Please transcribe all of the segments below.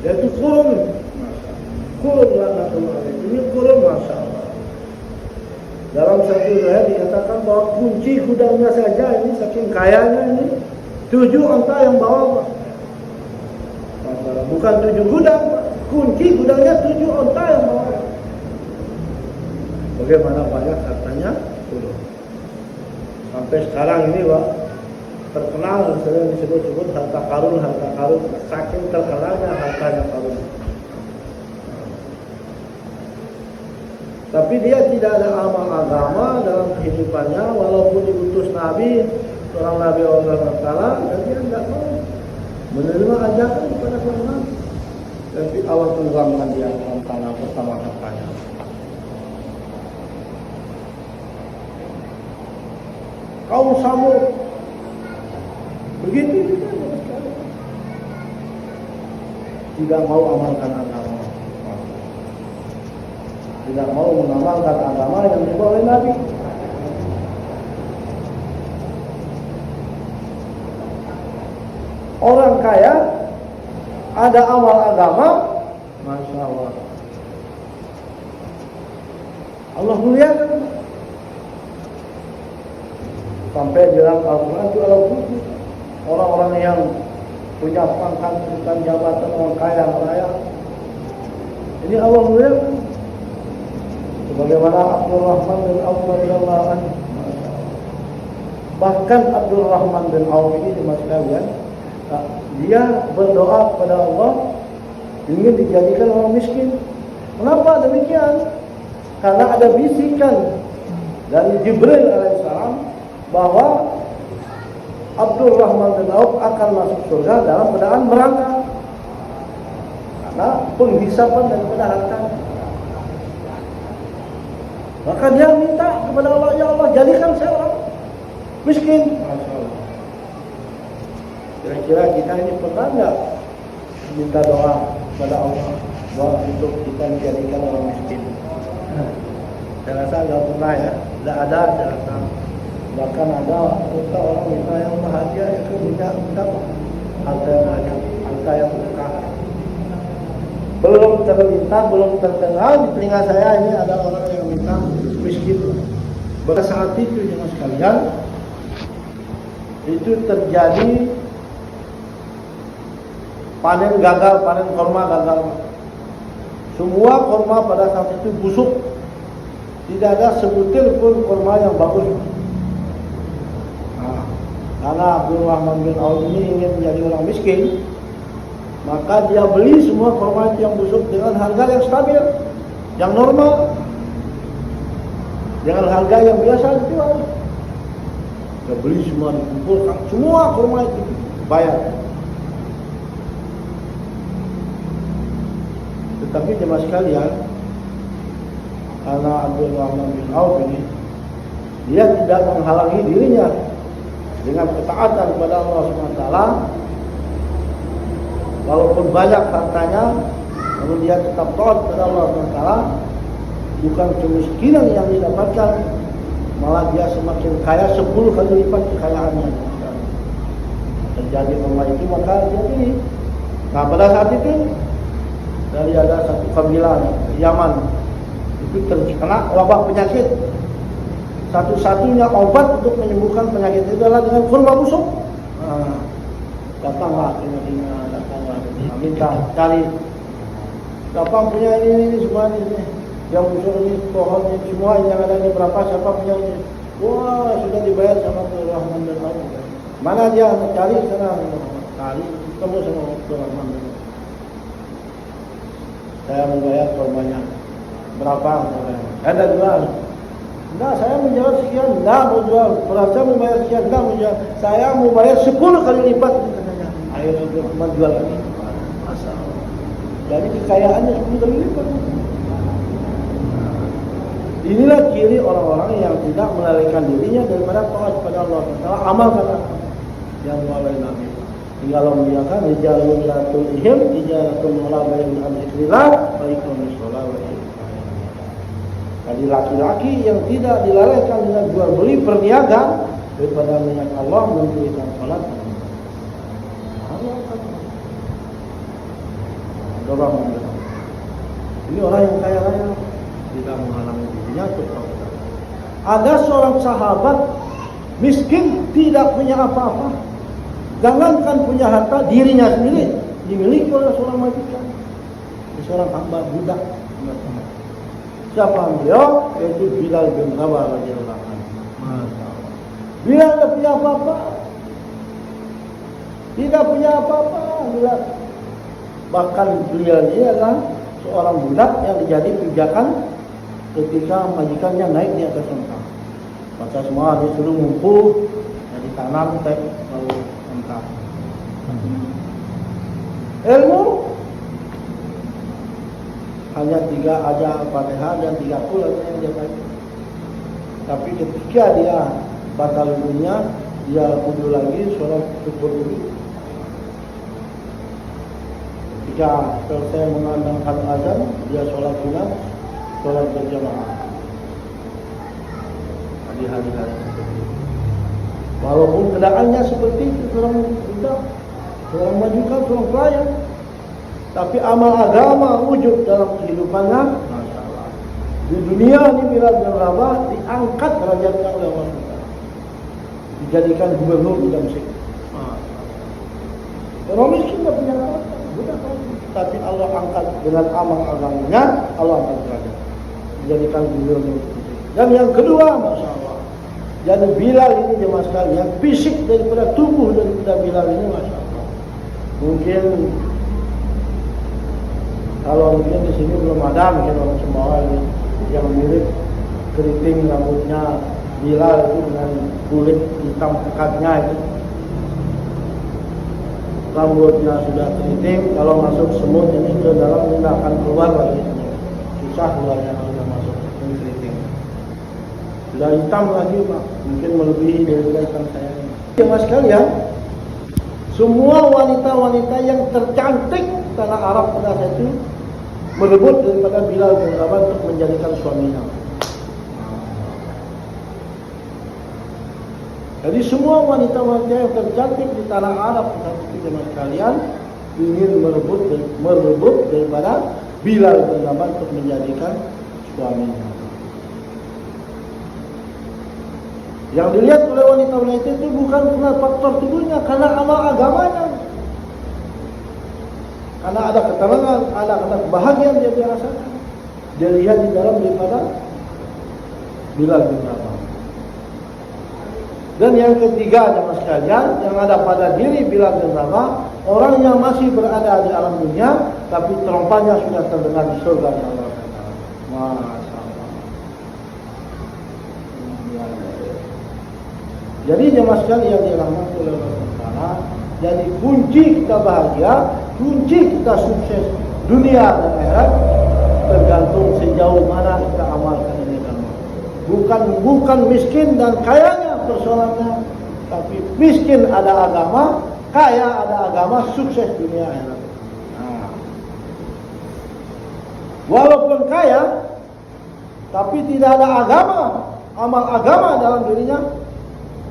yaitu kurun. Kurun laknatullah alaih. Ini kurun, masya Allah. Dalam satu riwayat dikatakan bahwa kunci gudangnya saja ini saking kayanya ini 7 onta yang bawa, Pak. Bukan 7 gudang, Pak. Kunci gudangnya 7 onta yang bawa. Bagaimana banyak hartanya turun. Sampai sekarang ini, Pak, terkenal sering disebut-sebut harta karun. Saking terkenalnya hartanya karun. Tapi dia tidak ada amal agama dalam kehidupannya, walaupun diutus Nabi, seorang Nabi Allah Taala, dan dia tidak mau menerima ajakan kepada Tuhan. Tapi Allah tenggelamkan dia dalam tanah bersama hartanya. Kaum Samud begitu juga, tidak mau amalkan agama. Tidak mau mengamalkan agama yang dibawa oleh Nabi. Orang kaya ada amal agama, masya Allah. Allah muliakan. Sampai dalam Al-Quran itu orang-orang yang punya pangkat, bukan jabatan, orang kaya raya. Ini Allah muliakan. Sebagaimana Abdul Rahman bin Auf radhiyallahu anhu. Bahkan Abdul Rahman bin Auf ini mas kalian, dia berdoa kepada Allah ingin dijadikan orang miskin. Kenapa demikian? Karena ada bisikan dari Jibril alaihissalam bahwa Abdul Rahman bin Auf akan masuk surga dalam keadaan merangkak karena penghisapan daripada hartanya. Maka dia minta kepada Allah, ya Allah jadikan saya orang miskin. Masya Allah. Kira-kira kita ini pernah nggak minta doa kepada Allah bahwa untuk kita menjadikan orang miskin? Saya rasa nggak pernah ya, tidak ada saya rasa. Bahkan ada orang minta yang bahagia itu minta harta yang banyak, harta yang berkah. Belum terlintas, belum terdengar di telinga saya ini ada orang yang minta miskin. Pada saat itu jemaah sekalian, itu terjadi panen gagal, panen korma gagal. Semua korma pada saat itu busuk. Tidak ada sebutir pun korma yang bagus. Karena Abdul Rahman bin Auf ini ingin menjadi orang miskin, maka dia beli semua korma yang busuk dengan harga yang stabil, yang normal, dengan harga yang biasa dijual. Dia beli semua, dikumpulkan semua korma itu, bayar. Tetapi jemaah sekalian, karena Abdul Rahman bin Auf ini, dia tidak menghalangi dirinya dengan ketaatan kepada Allah SWT. Walaupun banyak hartanya, namun dia tetap taat kepada Allah SWT. Bukan kemiskinan yang didapatkan, malah dia semakin kaya 10 kali lipat kekayaannya. Terjadi Allah itu, maka jadi. Nah pada saat itu dari ada satu kabilah Yaman itu terkena wabah penyakit. Satu-satunya obat untuk menyembuhkan penyakit itu adalah dengan kurma busuk. Datanglah minta cari. Siapa punya ini semua ini, yang busuk ini, pohon ini semua yang ada ini berapa, siapa punya ini? Wah sudah dibayar sama Abdul Rahman bin Auf. Mana dia cari sana? Cari ketemu sama Abdul Rahman bin Auf. Saya membayar korbannya berapa? Ada jual. Enggak, saya menjual sekian, enggak mau jual. Berasa mau bayar sekian, enggak mau jual. Saya mau bayar 10 kali lipat katanya. Akhirnya Abdul Rahman jual lagi. Masa jadi kekayaannya 10 kali lipat. Inilah ciri orang-orang yang tidak melarikan dirinya daripada taat kepada Allah Taala, amalkan yang mulai Nabi. Tinggal memuliakan rijalun la tulhim tijaratun wala bai'un an dzikrillah wa iqamis shalah wa Jadi laki-laki yang tidak dilalaikan dengan jual beli perniagaan daripada mengingat Allah, mendirikan salat. dorong mendorong. Ini orang yang kaya raya tidak menghalangi dirinya untuk taat. Ada seorang sahabat miskin, tidak punya apa-apa. Jangankan punya harta, dirinya sendiri dimiliki oleh seorang majikan, seorang hamba budak. Siapa beliau? Yaitu Bilal bin Rabah radhiyallahu anhu. Bilal tidak punya apa-apa. Tidak punya apa-apa Bilal. Bahkan beliau ini adalah seorang budak yang dijadi pijakan ketika majikannya naik di atas unta. Maka semua disuruh ngumpul, yang ditanam teh lalu unta. Ilmu hanya 3 aja Al-Fatihah dan 30 yang dia baca. Tapi ketika dia batal wudunya, dia wudu lagi, sholat syukur dulu. Ketika selesai mengandangkan azan, dia sholat sunat, sholat berjamaah. Di hari-hari seperti itu. Walaupun keadaannya seperti itu, seorang budak, seorang majikan, seorang pelayan, tapi amal agama wujud dalam kehidupannya. Masya Allah. Di dunia ini Bilal bin Rabah diangkat derajatnya oleh Allah SWT, dijadikan gubernur di Damsyik. Orang miskin tidak punya apa-apa, budak, tapi Allah angkat dengan amal agamanya, Allah angkat derajat, dijadikan gubernur. Dan yang kedua, Masya Allah, jadi Bilal ini jemaah sekalian, fisik daripada tubuh daripada Bilal ini, Masya Allah, mungkin kalau mungkin di sini belum ada, mungkin orang semua yang mirip keriting rambutnya Bilal itu dengan kulit hitam pekatnya itu. Rambutnya sudah keriting, kalau masuk semut ini ke dalam tidak akan keluar lagi, susah keluarnya kalau sudah masuk ini keriting. Sudah hitam lagi Pak, mungkin melebihi dari hitam saya ini. Jemaah sekalian, semua wanita-wanita yang tercantik tanah Arab pada saat itu merebut daripada Bilal bin Rabah untuk menjadikan suaminya. Jadi semua wanita-wanita yang tercantik di tanah Arab pada saat itu, jemaah sekalian, ingin merebut daripada Bilal bin Rabah untuk menjadikan suaminya. Yang dilihat oleh wanita-wanita itu bukan karena faktor tubuhnya, karena amal agamanya. Karena ada ketenangan, ada kebahagiaan dia rasakan. Dia lihat di dalam daripada Bilal bin Rabah. Dan yang ketiga, jemaah sekalian, yang ada pada diri Bilal bin Rabah, orang yang masih berada di alam dunia, tapi terompahnya sudah terdengar di surga Allah. Masya Allah. Jadi jemaah sekalian yang dirahmati oleh Allah Taala, jadi kunci kita bahagia, kunci kita sukses dunia dan akhirat tergantung sejauh mana kita amalkan ini agama. Bukan miskin dan kayanya persoalannya, tapi miskin ada agama, kaya ada agama, sukses dunia akhirat. Walaupun kaya, tapi tidak ada agama, amal agama dalam dirinya,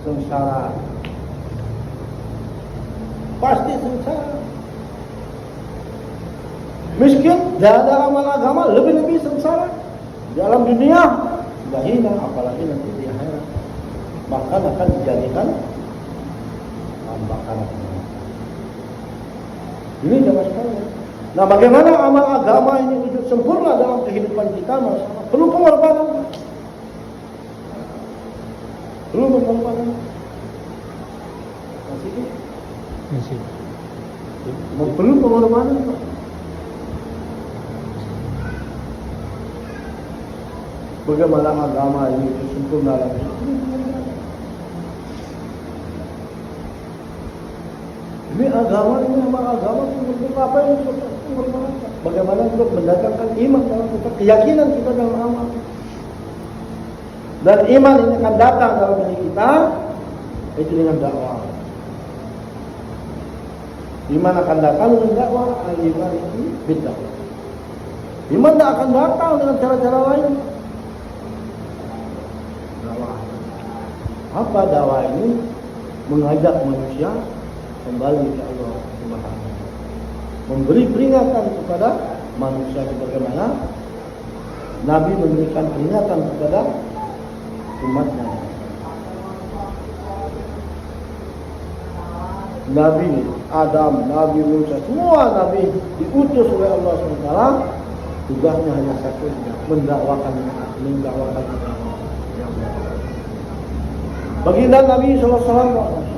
sengsara. Pasti sengsara. Miskin, tidak ada amal agama, lebih-lebih sengsara. Dalam dunia sudah hina, apalagi nanti di akhirat. Bahkan akan dijadikan tambakan. Ini jemaah sekalian. Nah, bagaimana amal agama ini wujud sempurna dalam kehidupan kita, masalah perlu pengorbanan. Perlu pengorbanan. Masih. Perlu pengorbanan. Bagaimana agama ini sempurna lagi? Ini agama ini nama agama untuk apa yang sempurna? Bagaimana untuk mendatangkan iman dalam kita, keyakinan kita dalam amal. Dan iman ini akan datang dalam diri kita itu dengan dakwah. Iman akan datang dengan dakwah, al-iman itu bidakwah. Iman tidak akan datang dengan cara-cara lain. Apa dakwah ini? Mengajak manusia kembali ke Allah Subhanahu. memberi peringatan kepada manusia sebagaimana Nabi memberikan peringatan kepada umatnya. Nabi Adam, Nabi Musa, semua Nabi diutus oleh Allah SWT. Tugasnya hanya satu, mendakwakan agama. Baginda Nabi SAW